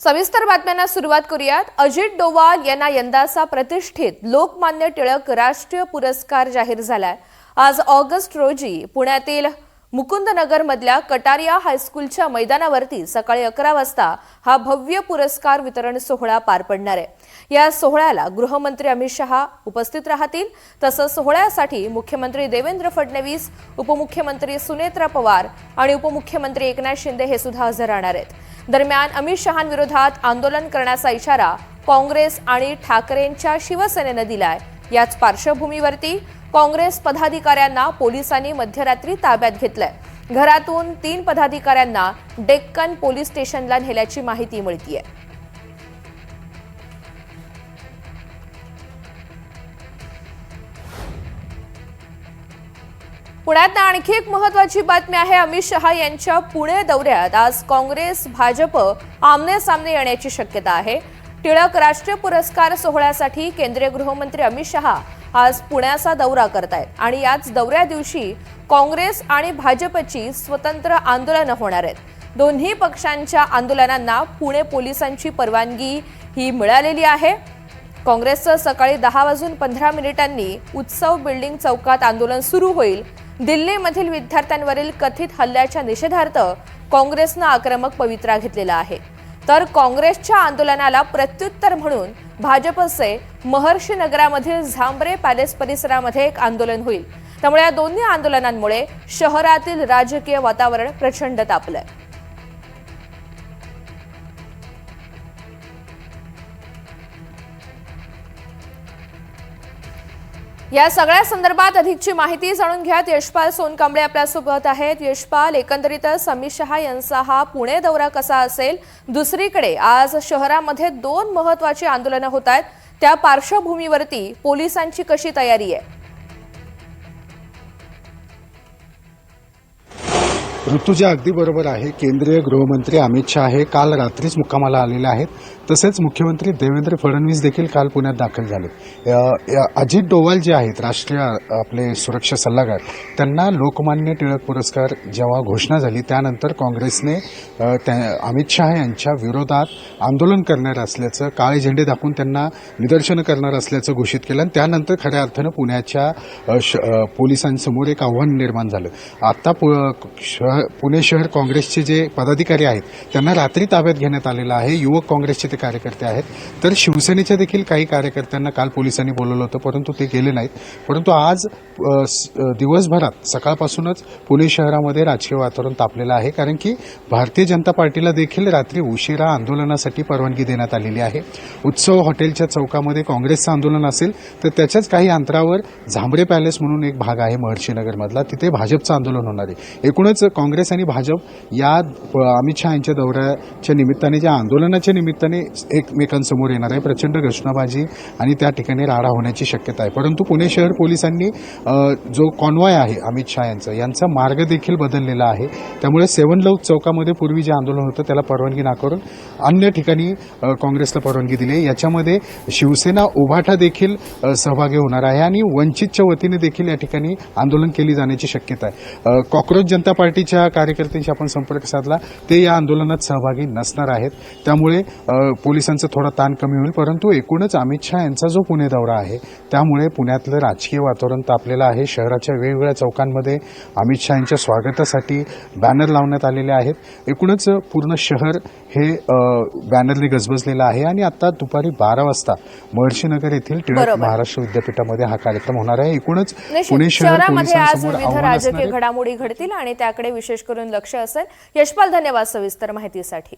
सविस्तर बातम्यांना सुरुवात करूयात। अजित डोवाल यांना यंदाचा प्रतिष्ठित लोकमान्य टिळक राष्ट्रीय पुरस्कार जाहीर झालाय। आज ऑगस्ट रोजी पुण्यातील मुकुंदनगर मधल्या कटारिया हायस्कूलच्या मैदानावरती सकाळी 11 वाजता हा भव्य पुरस्कार वितरण सोहळा पार पडणार आहे। या सोहळ्याला गृहमंत्री अमित शहा उपस्थित राहतील। तसंच सोहळ्यासाठी मुख्यमंत्री देवेंद्र फडणवीस, उपमुख्यमंत्री सुनेत्रा पवार आणि उपमुख्यमंत्री एकनाथ शिंदे हे सुद्धा हजर राहणार आहेत। दरम्यान अमित शहांविरोधात आंदोलन करण्याचा इशारा काँग्रेस आणि ठाकरेंच्या शिवसेनेने दिलाय। याच पार्श्वभूमीवरती काँग्रेस पदाधिकाऱ्यांना पोलिसांनी मध्यरात्री ताब्यात घेतलंय। घरातून 3 पदाधिकाऱ्यांना डेक्कन पोलीस स्टेशनला नेल्याची माहिती मिळतेय। पुण्यात आणखी एक महत्त्वाची बातमी आहे। अमित शहा यांच्या पुणे दौऱ्यात आज काँग्रेस भाजप आमने सामने येण्याची शक्यता आहे। टिळक राष्ट्रीय पुरस्कार सोहळ्यासाठी केंद्रीय गृहमंत्री अमित शहा आज पुण्याचा दौरा करतायत आणि याच दौऱ्या दिवशी काँग्रेस आणि भाजपची स्वतंत्र आंदोलनं होणार आहेत। दोन्ही पक्षांच्या आंदोलनांना पुणे पोलिसांची परवानगी ही मिळालेली आहे। काँग्रेसचं सकाळी 10:15 उत्सव बिल्डिंग चौकात आंदोलन सुरू होईल। दिल्लीमधील विद्यार्थ्यांवरील कथित हल्ल्याच्या निषेधार्थ काँग्रेसनं आक्रमक पवित्रा घेतलेला आहे। तर काँग्रेसच्या आंदोलनाला प्रत्युत्तर म्हणून भाजपचे महर्षी नगरामधील झांबरे पॅलेस परिसरामध्ये एक आंदोलन होईल। त्यामुळे या दोन्ही आंदोलनांमुळे शहरातील राजकीय वातावरण प्रचंड तापलंय। या सगळ्या संदर्भात अधिकची माहिती जाणून घ्या। यशपाल सोनकांबळे आपल्यासोबत आहेत। यशपाल, एकंदरीतच अमित शहा यांचा हा पुणे दौरा कसा असेल? दुसरीकडे आज शहरामध्ये 2 महत्त्वाची आंदोलनं होत आहेत, त्या पार्श्वभूमीवरती पोलिसांची कशी तयारी आहे? ऋतुजा अगदी बरोबर आहे। केंद्रीय गृहमंत्री अमित शहा हे काल रात्रीच मुक्कामाला आलेले आहेत। तसेच मुख्यमंत्री देवेंद्र फडणवीस देखील काल पुण्यात दाखल झाले। अजित डोवाल जे आहेत राष्ट्रीय आपले सुरक्षा सल्लागार, त्यांना लोकमान्य टिळक पुरस्कार जेव्हा घोषणा झाली त्यानंतर काँग्रेसने अमित शहा यांच्या विरोधात आंदोलन करणार असल्याचं, काळे झेंडे दाखवून त्यांना निदर्शनं करणार असल्याचं घोषित केलं आणि त्यानंतर खऱ्या अर्थानं पुण्याच्या पोलिसांसमोर एक आव्हान निर्माण झालं। आता पुणे शहर काँग्रेसचे जे पदाधिकारी आहेत त्यांना रात्री ताब्यात घेण्यात आलेलं आहे। युवक काँग्रेसचे ते कार्यकर्ते आहेत। तर शिवसेनेच्या देखील काही कार्यकर्त्यांना काल पोलिसांनी बोलवलं होतं, परंतु ते गेले नाहीत। परंतु आज दिवसभरात सकाळपासूनच पुणे शहरामध्ये राजकीय वातावरण तापलेलं आहे, कारण की भारतीय जनता पार्टीला देखील रात्री उशिरा आंदोलनासाठी परवानगी देण्यात आलेली आहे। उत्सव हॉटेलच्या चौकामध्ये काँग्रेसचं आंदोलन असेल तर त्याच्याच काही अंतरावर झांबरे पॅलेस म्हणून एक भाग आहे महर्षी नगरमधला, तिथे भाजपचं आंदोलन होणार आहे। एकूणच काँग्रेस आणि भाजप या अमित शहा यांच्या दौऱ्याच्या निमित्ताने, ज्या आंदोलनाच्या निमित्ताने एकमेकांसमोर येणार आहे, प्रचंड घोषणाबाजी आणि त्या ठिकाणी राडा होण्याची शक्यता आहे। परंतु पुणे शहर पोलिसांनी जो कॉन्वॉय आहे अमित शहा यांचा मार्ग देखील बदललेला आहे। त्यामुळे 7 लौक चौकामध्ये पूर्वी जे आंदोलन होतं त्याला परवानगी नाकारून अन्य ठिकाणी काँग्रेसला परवानगी दिली। याच्यामध्ये शिवसेना उभाटा देखील सहभागी होणार आहे आणि वंचितच्या वतीने देखील या ठिकाणी आंदोलन केली जाण्याची शक्यता आहे। कॉक्रोच जनता पार्टीच्या कार्यकर्त्यांशी आपण संपर्क साधला, ते या आंदोलनात सहभागी नसणार आहेत। त्यामुळे पोलिसांचा थोडा ताण कमी होईल। परंतु एकूणच अमित शहा यांचा जो पुणे दौरा आहे त्यामुळे पुण्यातलं राजकीय वातावरण तापलेलं आहे। शहराच्या वेगवेगळ्या चौकांमध्ये अमित शहा यांच्या स्वागतासाठी बॅनर लावण्यात आलेले आहेत। एकूणच पूर्ण शहर हे बॅनरने गजबजलेलं आहे आणि आता दुपारी 12 वाजता महर्षी नगर येथील टिळक महाराष्ट्र विद्यापीठामध्ये हा कार्यक्रम होणार आहे। एकूणच पुणे शहरामध्ये आज विविध राजकीय घडामोडी घडतील आणि त्याकडे विशेष करून लक्ष असेल। यशपाल, धन्यवाद सविस्तर माहितीसाठी।